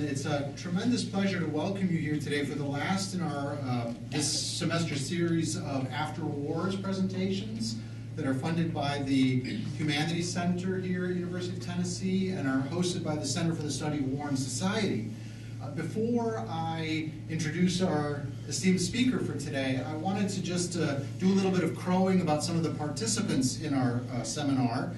It's a tremendous pleasure to welcome you here today for the last in our this semester series of After Wars presentations that are funded by the Humanities Center here at University of Tennessee and are hosted by the Center for the Study of War and Society. Before I introduce our esteemed speaker for today, I wanted to just do a little bit of crowing about some of the participants in our seminar.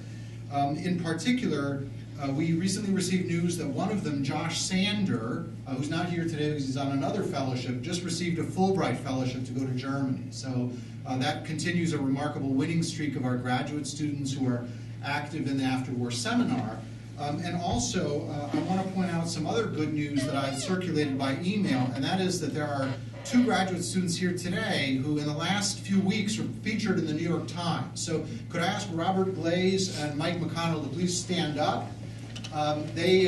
In particular, we recently received news that one of them, Josh Sander, who's not here today because he's on another fellowship, just received a Fulbright fellowship to go to Germany. So that continues a remarkable winning streak of our graduate students who are active in the After-War seminar. And also, I want to point out some other good news that I circulated by email, and that is that there are two graduate students here today who in the last few weeks were featured in the New York Times. So could I ask Robert Glaze and Mike McConnell to please stand up? They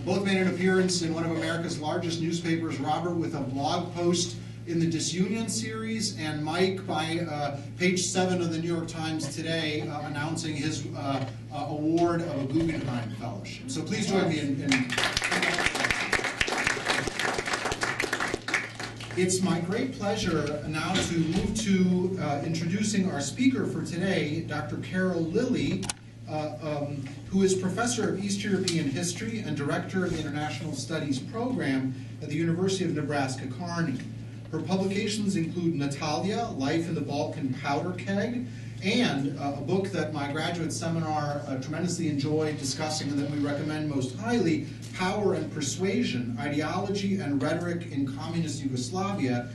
both made an appearance in one of America's largest newspapers, Robert with a blog post in the Dissolution series, and Mike by page 7 of the New York Times today announcing his award of a Guggenheim Fellowship. So please join me in It's my great pleasure now to move to introducing our speaker for today, Dr. Carol Lilly, who is Professor of East European History and Director of the International Studies Program at the University of Nebraska-Kearney. Her publications include Natalia, Life in the Balkan Powder Keg, and a book that my graduate seminar tremendously enjoyed discussing and that we recommend most highly, Power and Persuasion, Ideology and Rhetoric in Communist Yugoslavia,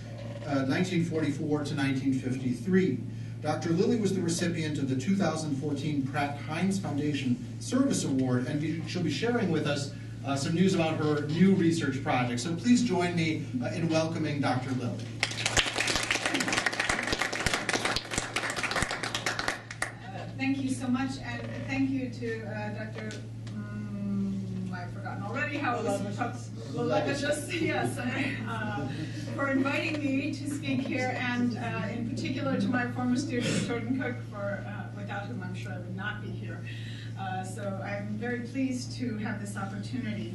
1944 to 1953. Dr. Lilly was the recipient of the 2014 Pratt Heinz Foundation Service Award, and she'll be sharing with us some news about her new research project. So please join me in welcoming Dr. Lilly. Thank you so much, and thank you to Dr. I've forgotten already how it was. Yes, for inviting me to speak here, and in particular to my former student, Jordan Cook, without whom I'm sure I would not be here. So I'm very pleased to have this opportunity.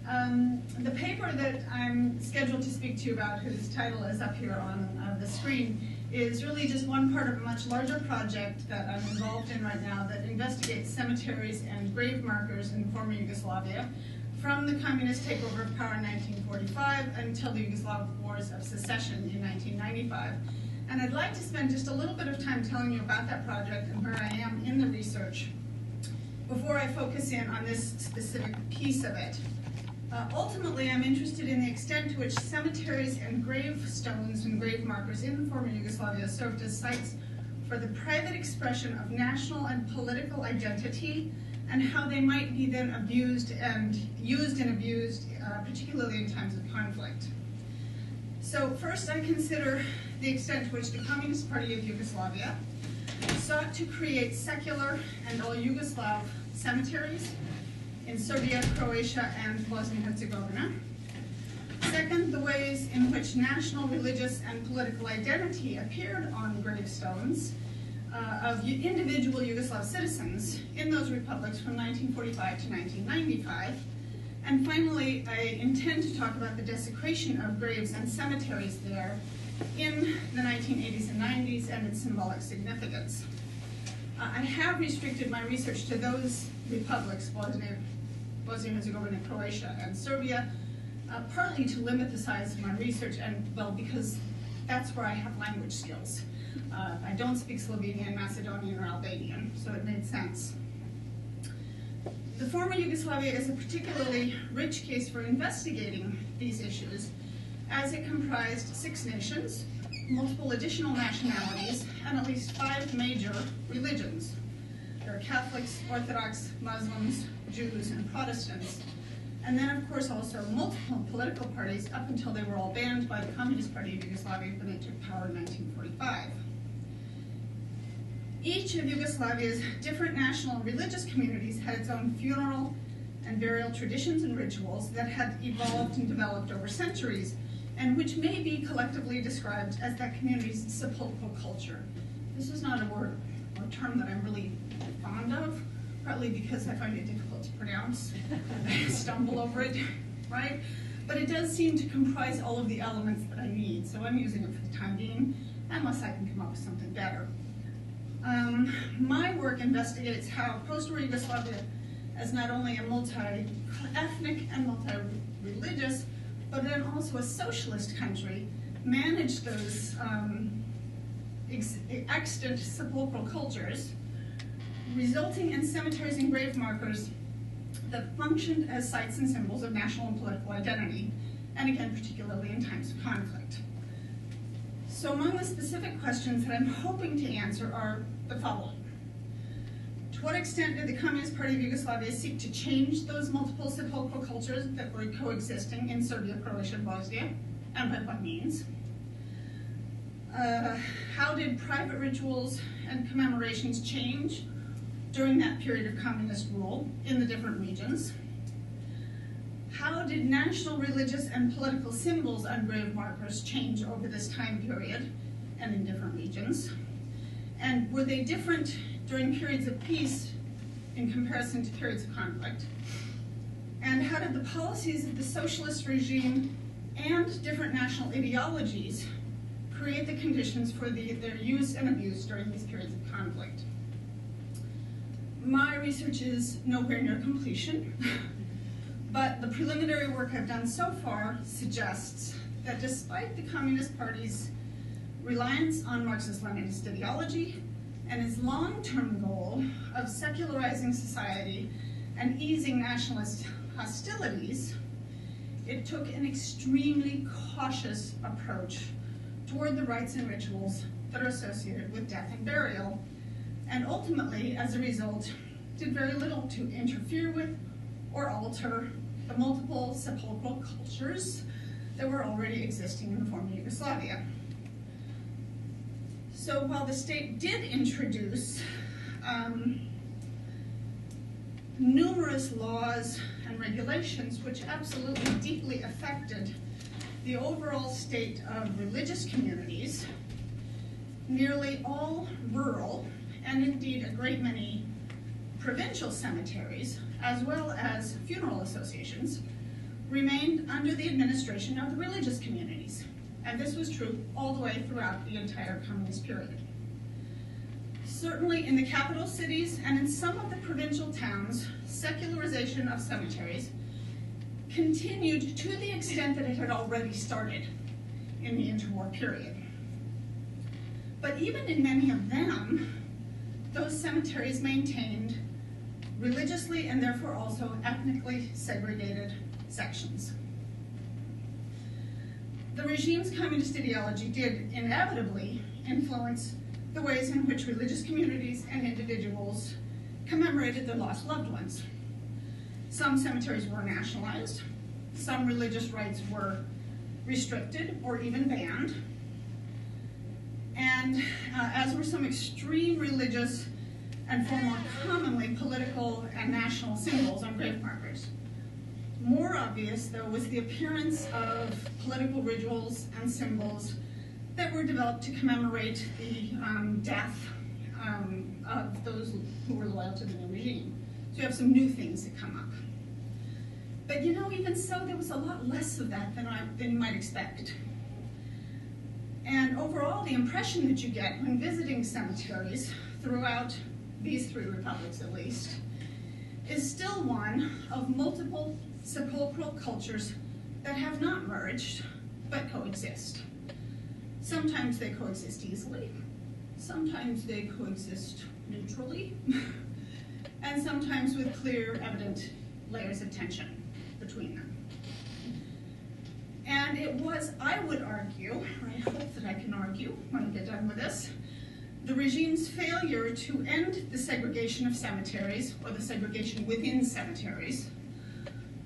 The paper that I'm scheduled to speak to you about, whose title is up here on the screen, is really just one part of a much larger project that I'm involved in right now that investigates cemeteries and grave markers in former Yugoslavia from the communist takeover of power in 1945 until the Yugoslav Wars of secession in 1995. And I'd like to spend just a little bit of time telling you about that project and where I am in the research before I focus in on this specific piece of it. Ultimately, I'm interested in the extent to which cemeteries and gravestones and grave markers in former Yugoslavia served as sites for the private expression of national and political identity, and how they might be then abused and used and abused, particularly in times of conflict. So first, I consider the extent to which the Communist Party of Yugoslavia sought to create secular and all Yugoslav cemeteries in Serbia, Croatia, and Bosnia-Herzegovina. Second, the ways in which national, religious, and political identity appeared on gravestones of individual Yugoslav citizens in those republics from 1945 to 1995. And finally, I intend to talk about the desecration of graves and cemeteries there in the 1980s and 90s and its symbolic significance. I have restricted my research to those republics, Bosnia-Herzegovina, Croatia, and Serbia, partly to limit the size of my research, and well, because that's where I have language skills. I don't speak Slovenian, Macedonian, or Albanian, so it made sense. The former Yugoslavia is a particularly rich case for investigating these issues, as it comprised 6 nations, multiple additional nationalities, and at least 5 major religions. There are Catholics, Orthodox, Muslims, Jews, and Protestants. And then, of course, also multiple political parties up until they were all banned by the Communist Party of Yugoslavia when it took power in 1945. Each of Yugoslavia's different national and religious communities had its own funeral and burial traditions and rituals that had evolved and developed over centuries, and which may be collectively described as that community's sepulchral culture. This is not a word or term that I'm really fond of, partly because I find it difficult to pronounce. I stumble over it. right? But it does seem to comprise all of the elements that I need, so I'm using it for the time being, unless I can come up with something better. My work investigates how post-war Yugoslavia, as not only a multi-ethnic and multi-religious, but then also a socialist country, managed those extant sepulchral cultures, resulting in cemeteries and grave markers that functioned as sites and symbols of national and political identity, and again, particularly in times of conflict. So among the specific questions that I'm hoping to answer are the following. To what extent did the Communist Party of Yugoslavia seek to change those multiple sepulchral cultures that were coexisting in Serbia, Croatia, and Bosnia, and by what means? How did private rituals and commemorations change during that period of communist rule in the different regions? How did national, religious, and political symbols on grave markers change over this time period and in different regions? And were they different during periods of peace in comparison to periods of conflict? And how did the policies of the socialist regime and different national ideologies create the conditions for their use and abuse during these periods of conflict? My research is nowhere near completion, but the preliminary work I've done so far suggests that despite the Communist Party's reliance on Marxist-Leninist ideology and its long-term goal of secularizing society and easing nationalist hostilities, it took an extremely cautious approach toward the rites and rituals that are associated with death and burial, and ultimately, as a result, did very little to interfere with or alter the multiple sepulchral cultures that were already existing in the former Yugoslavia. So while the state did introduce numerous laws and regulations which absolutely deeply affected the overall state of religious communities, nearly all rural, and indeed a great many provincial cemeteries, as well as funeral associations, remained under the administration of the religious communities. And this was true all the way throughout the entire communist period. Certainly in the capital cities and in some of the provincial towns, secularization of cemeteries continued to the extent that it had already started in the interwar period. But even in many of them, those cemeteries maintained religiously and therefore also ethnically segregated sections. The regime's communist ideology did inevitably influence the ways in which religious communities and individuals commemorated their lost loved ones. Some cemeteries were nationalized, some religious rites were restricted or even banned, and as were some extreme religious and far more commonly political and national symbols on grave markers. More obvious, though, was the appearance of political rituals and symbols that were developed to commemorate the death of those who were loyal to the new regime. So you have some new things that come up. But you know, even so, there was a lot less of that than you might expect. And overall, the impression that you get when visiting cemeteries throughout these three republics at least, is still one of multiple sepulchral cultures that have not merged, but coexist. Sometimes they coexist easily, sometimes they coexist neutrally, and sometimes with clear, evident layers of tension between them. And it was, I would argue, I hope that I can argue when I get done with this, the regime's failure to end the segregation of cemeteries, or the segregation within cemeteries,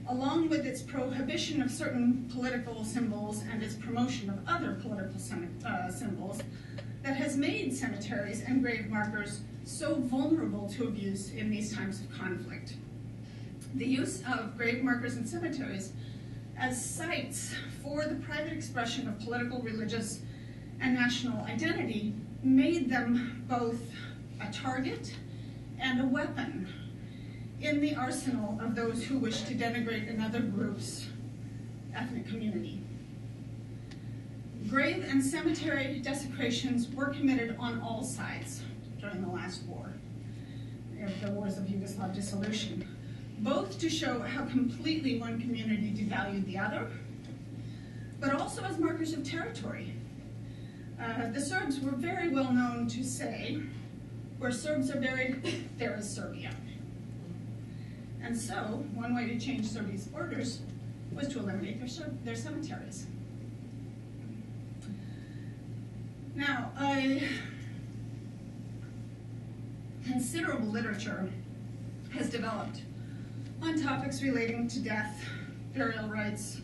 along with its prohibition of certain political symbols and its promotion of other political symbols, that has made cemeteries and grave markers so vulnerable to abuse in these times of conflict. The use of grave markers and cemeteries as sites for the private expression of political, religious, and national identity made them both a target and a weapon in the arsenal of those who wish to denigrate another group's ethnic community. Grave and cemetery desecrations were committed on all sides during the last war, the wars of Yugoslav dissolution, both to show how completely one community devalued the other, but also as markers of territory. The Serbs were very well known to say, where Serbs are buried, there is Serbia. And so, one way to change Serbia's borders was to eliminate their cemeteries. Now, considerable literature has developed on topics relating to death, burial rites,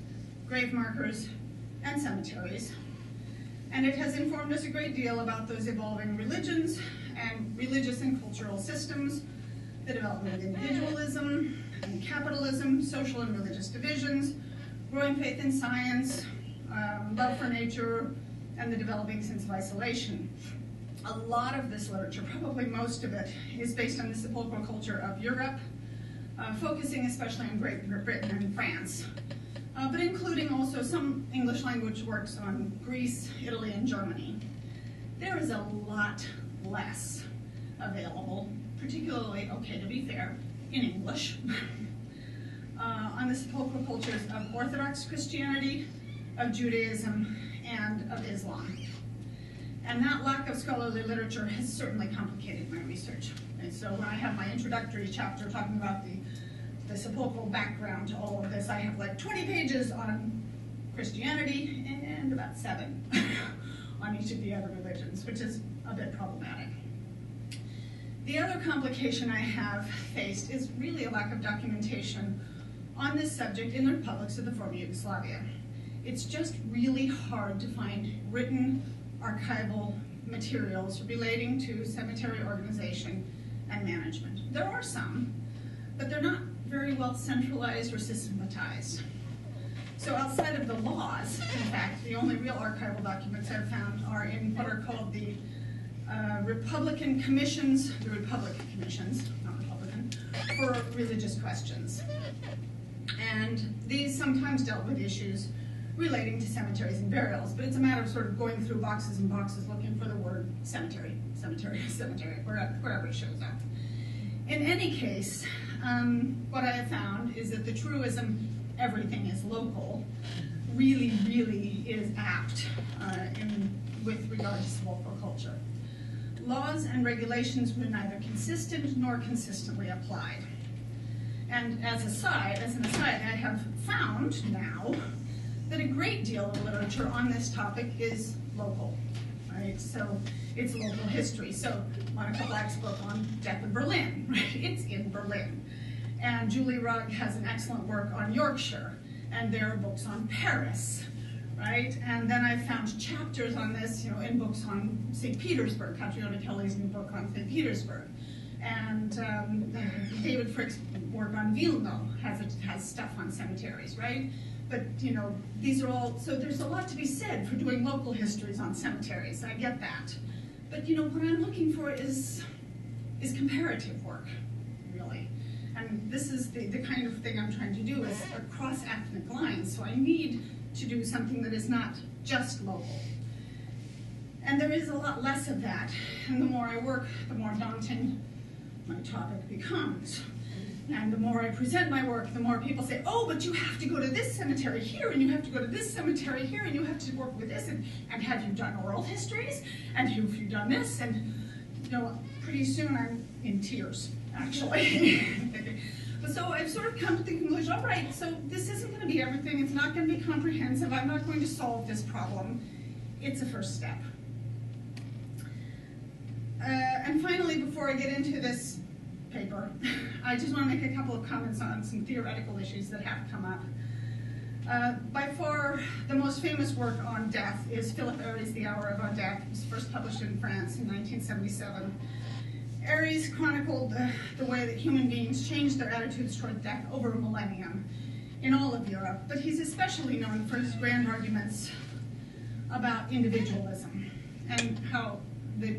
grave markers, and cemeteries. And it has informed us a great deal about those evolving religions and religious and cultural systems, the development of individualism and capitalism, social and religious divisions, growing faith in science, love for nature, and the developing sense of isolation. A lot of this literature, probably most of it, is based on the sepulchral culture of Europe, focusing especially on Great Britain and France, but including also some English language works on Greece, Italy, and Germany. There is a lot less available, particularly, okay, to be fair, in English, on the sepulchral cultures of Orthodox Christianity, of Judaism, and of Islam. And that lack of scholarly literature has certainly complicated my research. And so when I have my introductory chapter talking about the sepulchral background to all of this, I have like 20 pages on Christianity and about 7 on each of the other religions, which is a bit problematic. The other complication I have faced is really a lack of documentation on this subject in the republics of the former Yugoslavia. It's just really hard to find written archival materials relating to cemetery organization and management. There are some, but they're not very well centralized or systematized. So outside of the laws, in fact, the only real archival documents I've found are in what are called the Republican Commissions, not Republican, for religious questions. And these sometimes dealt with issues relating to cemeteries and burials, but it's a matter of sort of going through boxes and boxes looking for the word cemetery, wherever it shows up. In any case, what I have found is that the truism, everything is local, really, really is apt with regard to sepulchral culture. Laws and regulations were neither consistent nor consistently applied. And as an aside, I have found now that a great deal of literature on this topic is local, right? So it's local history. So Monica Black's book on Death of Berlin, right? It's in Berlin. And Julie Rugg has an excellent work on Yorkshire, and there are books on Paris, right? And then I found chapters on this, in books on St. Petersburg, Catriona Kelly's new book on St. Petersburg. And David Frick's work on Vilno has stuff on cemeteries, right? But, these are all, so there's a lot to be said for doing local histories on cemeteries. I get that. But, what I'm looking for is comparative work, really. And this is the kind of thing I'm trying to do is across ethnic lines. So I need to do something that is not just local. And there is a lot less of that. And the more I work, the more daunting my topic becomes. And the more I present my work, the more people say, oh, but you have to go to this cemetery here, and you have to go to this cemetery here, and you have to work with this, and have you done oral histories? And have you done this? And, pretty soon I'm in tears, actually. But so I've sort of come to the conclusion, all right, so this isn't going to be everything. It's not going to be comprehensive. I'm not going to solve this problem. It's a first step. And finally, before I get into this paper, I just want to make a couple of comments on some theoretical issues that have come up. By far, the most famous work on death is Philip Airy's The Hour of Our Death. It was first published in France in 1977. Airy's chronicled the way that human beings changed their attitudes toward death over a millennium in all of Europe, but he's especially known for his grand arguments about individualism and how the